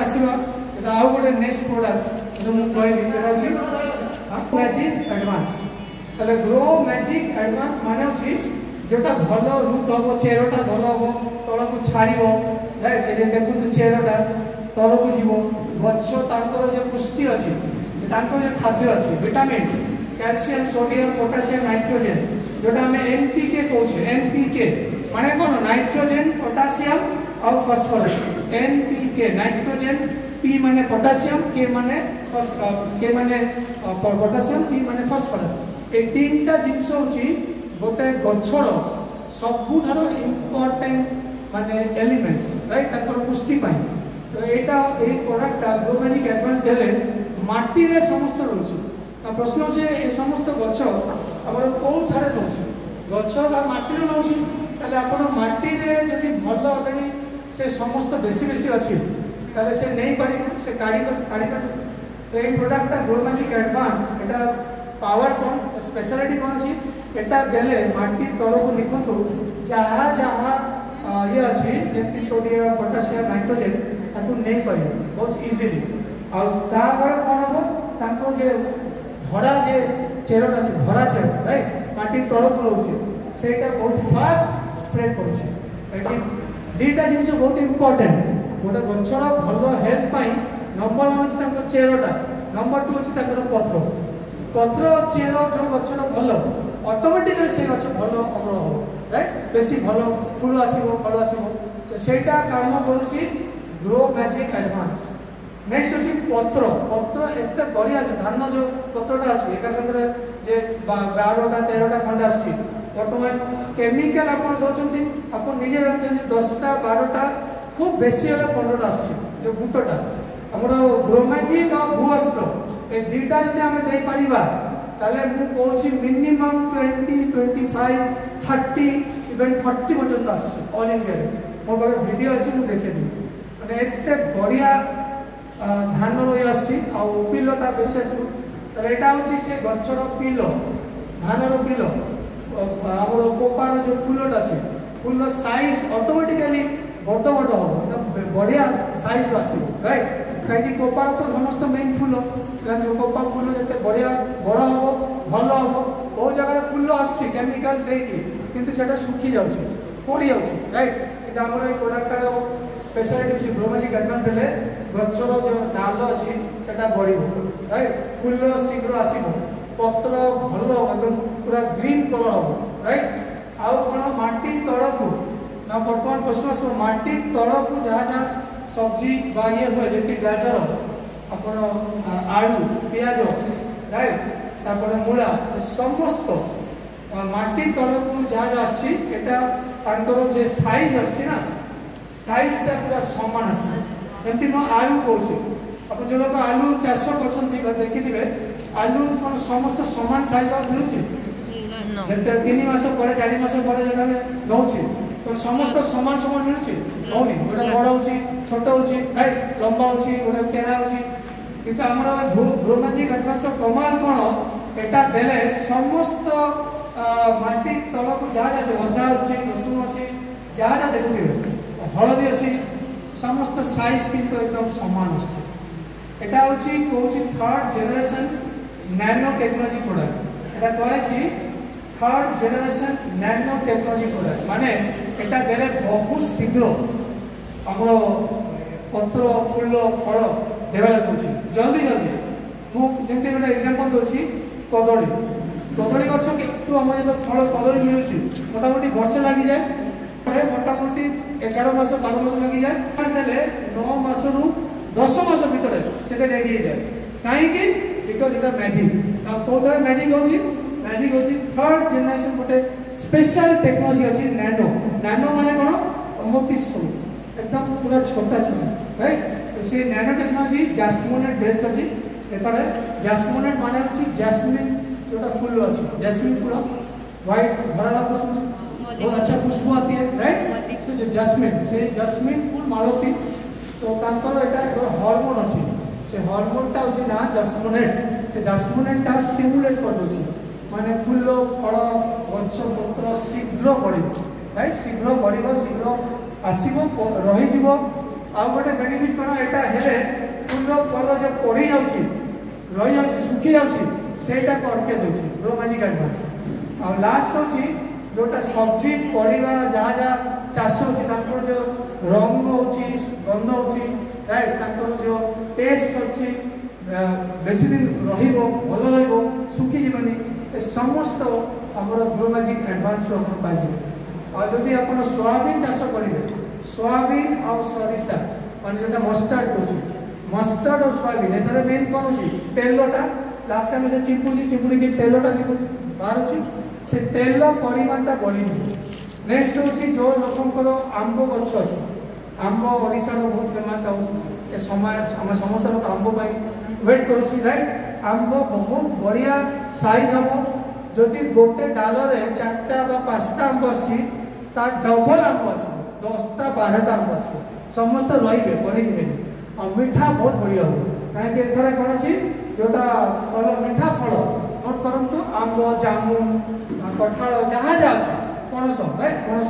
आसवा आउ गोटे next product जो मुझे कहली से मैजिक एडवांस ताले ग्रो मैजिक एडवांस माने अछि जोटा भल रूट हम चेरटा भल हम तल को छाड़ो राइट ये देखो तो चेरटा तल को जीव गछ तांकर जे पुष्टि अछि तांकर जे खाद्य अछि vitamin calcium sodium potassium nitrogen जोटा हमें एनपीके कहूछे एनपीके माने कोन नाइट्रोजन पोटेशियम और फास्फोरस एनपीके नाइट्रोजन पी माने पोटेशियम के माने पोटेशियम पी माने फास्फोरस ए तीनटा जिंस होची गोटे गछर सबुठारो इंपोर्टेंट माने एलिमेंट्स राइट ताकर पुष्टि पाई तो एटा ए प्रोडक्ट ग्रो मैजिक एडवांस देले माटी रे समस्त रहउची प्रश्न होचे ए समस्त गछ हमर कोउ थारे रहउची गछ का माटी रे रहउची ताले आपण माटी रे जदी भलो अलरेडी से समस्त बेसी बेसी अछि ताले से नहीं पड़ी से काढ़ी तो ये प्रोडक्ट ग्रो मैजिक एडवांस एटा पावर कौन स्पेशलिटी कौन अच्छी एटा बेले माटी तल को लिखतु जहाँ जहाँ ये अच्छी जमी सोडियम पोटेशियम नाइट्रोजन ताको नहीं पारे बहुत इजीली और तापर कौन हम ताको जे धरा जे चेरटा अच्छे धरा चेर राइट माटी तल को रोचे सेटा बहुत फास्ट स्प्रेड करुचे दीटा जिनिस बहुत इंपोर्टेंट गोटे गछर भल हेल्थ पाई नंबर वन अच्छे चेरटा नंबर टू अच्छे पत्र पत्र चेर जो गछर भल ऑटोमेटिकली से गछ भल अमल हम राइट बेसी भल फूल आसो फल आसो तो सेटा काम करुच्ची ग्रो मैजिक एडवांस नेक्स्ट अच्छी पत्र पत्र एत बढ़िया से धान जो पत्रटा अच्छी एक साथ जे 12टा 13टा खंड आसी बर्तमान केमिकल आप दौरान आप निजे जानते 10टा 12टा खूब बेसी हेल्ला 15टा आसी जो बूटटा आमर ग्रो मैजिक और भूअस्त्र ए दीटा जदि आम दे पारिबा ताले मु कहूची मिनिमम 20 25 30 इवन 40 पर्यंत आसी ऑल इंडिया मोर पाखे वीडियो अच्छी मुझे देखेदी माने एते बढ़िया धान रही आसी आ पिलटा बेसी आसो तो यहाँ हूँ से गचर पिल धानर पिल आम कोपार जो फूलटा अच्छे फूल साइज ऑटोमेटिकली बड़ बड़ हम बढ़िया साइज आसो राइट कहीं कोपार तो समस्त मेन फूल कोपा फूल जिते बढ़िया बड़ हम भल हम बहुत जगह फूल आमिकाल देखिए से सुखी जाऊँगी पड़ी जाऊँगी राइट कि आम ये प्रोडक्टर स्पेशलिटी ग्रो मैजिक एडवांस देले गचर जो डाल अच्छी से बढ़ राइट फूल शीघ्र आसो पत्र भल एकदम पूरा ग्रीन कलर हम राइट आउ कौन माटी तल को ना बर्तमान प्रश्न माटी तल को जहाँ जहाँ सब्जी ये हुए जमी गाजर अपन आलू पियाज राइट तापर मूला समस्त माटी तल को जहाँ जहाँ आसर जे साइज आना साइजटा पूरा सामान आसमती मैं आलू कौचे आप जो लोग आलू चाष कर देखिए आलू कौन समस्त सामान साइज मिलूँ 3 मास पर 4 मास पर जो नौचे तो समस्त सामान सामान मिलूँ होनी गोटे बड़ हो छोट हो राइट लंबा हो गोटे केड़ा हो कि आमर ग्रो मैजिक एडवांस कमाल कौन एटा देले समस्त माटी तल को जहाँ जहाँ अदा अच्छे रसुण अच्छे जहाँ जहाँ देखुए हलदी अच्छी समस्त साइज किंतु एकदम सामान आटा हूँ कौन 3rd generation nano technology product एटा कहे 3rd generation nano technology product माने एटा देले बहुत शीघ्र आमर पत्र फूल फल देवाला कौन जल्दी जल्दी मुझे गोटे एग्जांपल दूसरी कदली कदली गछ कितु आम जो फल कदली मिलूँ मोटामोटी वर्षे लगी जाए मोटामोटी 11 मास 12 मास लगी जाए देले 9 मास रु 10 मास भितर से रेडी हो जाए कहीं बिकज इटा मैजिक कौन मैजिक हो मैजिक हूँ 3rd जेनरेशन गोटे स्पेशल टेक्नोलॉजी अच्छी नैनो नैनो माने कौन अमती सरू एकदम पूरा छोटा छोटा राइट तो से नैनो टेक्नोलॉजी जैस्मिनेट बेस्ड अच्छी एपटे जैस्मिनेट माने हूँ जैस्मिन जोटा फूल अच्छी जैस्मिन फूल व्हाइट भरा खुशबू बहुत अच्छा खुशबू आती है राइट सो जो जैस्मिन से जैस्मिन फूल मालती सो एटा हार्मोन अच्छी से हार्मोनटा हूँ ना जैस्मिनेट से जैस्मिनेटा स्टिमुलेट कर दूसरी माने फूल फल गछ पत्र शीघ्र बढ़ राइट शीघ्र बढ़ शीघ्र आसो रही आ गोटे बेनिफिट कौन यहाँ पड़ी जाउछि रही जाउछि सुखी जाउछि सेटा को अटके दोछि ग्रो मैजिक एडवांस। आ लास्ट होछि जोटा सब्जी परिवा जहाँ जहाँ चाष होछि तांकर जो रंग होछि गंध होछि राइट तांकर जो टेस्ट होछि बेसी दिन रहिबो भलो रहिबो सुखी जीवनी ए समस्त हमर ग्रो मैजिक एडवांस रो अपन पाइबे। और जदि अपन सोयाबीन चाष करिवे सोयाबीन और सरिषा माने जोटा मस्टर्ड होछि मस्टर्ड और सोयाबीन एतारे मेन कोन होछि तेलटा लास्ट टाइम जे चिपुड़ी के तेलटा निकुछि बाहर होछि से तेल परिमाणटा बढ़ी जाए। नेक्स्ट होछि जो लोकंकर आंब गछ अछि आंब ओडिसा रो बहुत फेमस हाउस ए समय हम समस्त लोक आंब पाई वेट करूछि राइट। आंब बहुत बढ़िया साइज हम जदि गोटे डाल रे 4टा बा 5टा आंब अछि ता डबल आंब आसी 10टा 12टा आंब आसी समस्त रहिबे बढ़ी जिबेनी और मीठा बहुत बढ़िया हो काहे एथरा कोन अछि जोटा फल मीठा फल नोट करंतु आंब जामुन कठाल जहाँ जहाँ अच्छे पणस राइट पणस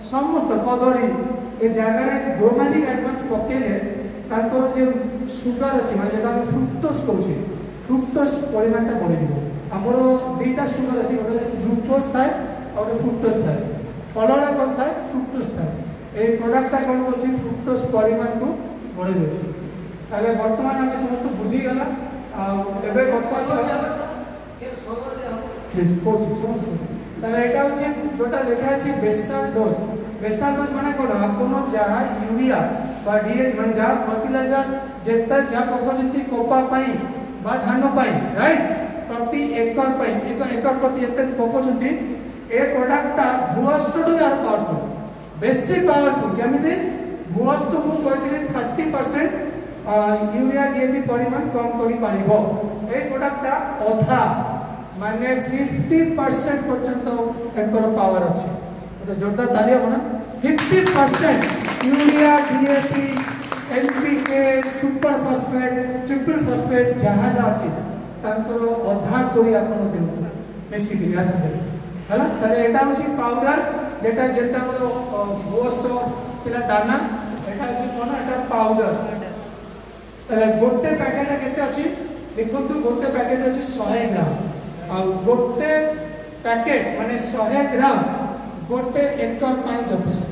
समस्त कदली ए जगह ग्रो मैजिक एडवांस पकेले तांकर जे सुगर अछि माने जेटा हम फ्रुक्टोज कहउछि फ्रुक्टोज परिमाणटा बढ़ि जिवो हमर दुईटा सुगर अछि गोटे ग्लूकोज थाए और गोटे फ्रुक्टोज थाए फलरा कोन थाए फ्रुक्टोज थाए ए प्रोडक्टटा कोन होछि फ्रुक्टोज परिमाण को बढ़ि दोछि ताले वर्तमान हम समस्त बुझी गला आ एबे वर्तमान जोटा लिखा है बेसल डोज माने कोन आपन जहाँ यूरिया बा डीएपी माने जहाँ फर्टिलाइजर जेता जहाँ पकजंती कोपा पाई बा धान पाई राइट प्रति एकड़ पाई एक एकड़ प्रति जेते पकजंती ए प्रोडक्टटा भूअष्टटू यार पावरफुल बेसी पावरफुल केमिति भूअष्ट को कहथिले 30% यूरिया डीएपी परिमाण कम करि पारिबो ए प्रोडक्टटा अधा माने 50% पर्यंत एकर पावर अछि तो जोरदार ताली हो ना 50% urea DAP NPK super phosphate triple phosphate जहाँ जहाँ अछि तांकर अधा कोरी आपन देउ बेसिकली आसा हला ताले एटा होछि पाउडर जेटा जेटा हमरो गोस्त तिला दाना एटा होछि कोन एटा पाउडर ताले गोटे पैकेट केते अछि देखंतु गोटे पैकेट अछि 100 ग्राम आ गोटे पैकेट माने 100 ग्राम गोटे एकड़ पाई यथेष्ट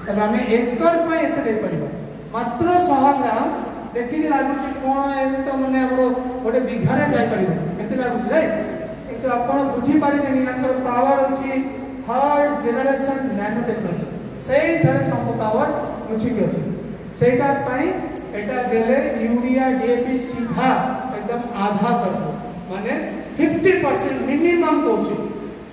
तब आम एकड़ पाई एते दे परिबा मात्र 100 ग्राम देखि लागुछि कोन ए तो माने हमरो गोटे बिघारे जाय परिबा एते लागुछि राइट किंतु आपण बुझी पारिबे नि हमर पावर अछि थर्ड जनरेशन नैनो टेक्नोलॉजी सेही थरे सब पावर अछि कि अछि सेटा पाई एटा देले यूरिया डीएपी सीधा एकदम आधा करबो माने 50% मिनिमम कोछि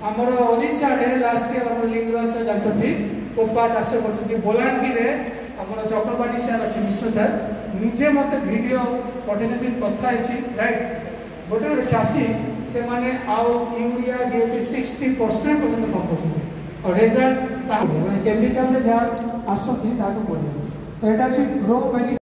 हमर ओडिसा रे लास्ट ईयर हमर लिंगराज से जानछथि कोपा चाष करछथि बोलांगी रे हमर चक्रपाणी सर अछि विश्व सर निजे मते वीडियो पठेछथि कथा अछि राइट गोटे गोटे चासी से माने आउ यूरिया डीएपी 60% पर्यंत कम करछथि और रिजल्ट माने केमिकल में जा आसथि ताको बोली तो एटा अछि ग्रो मैजिक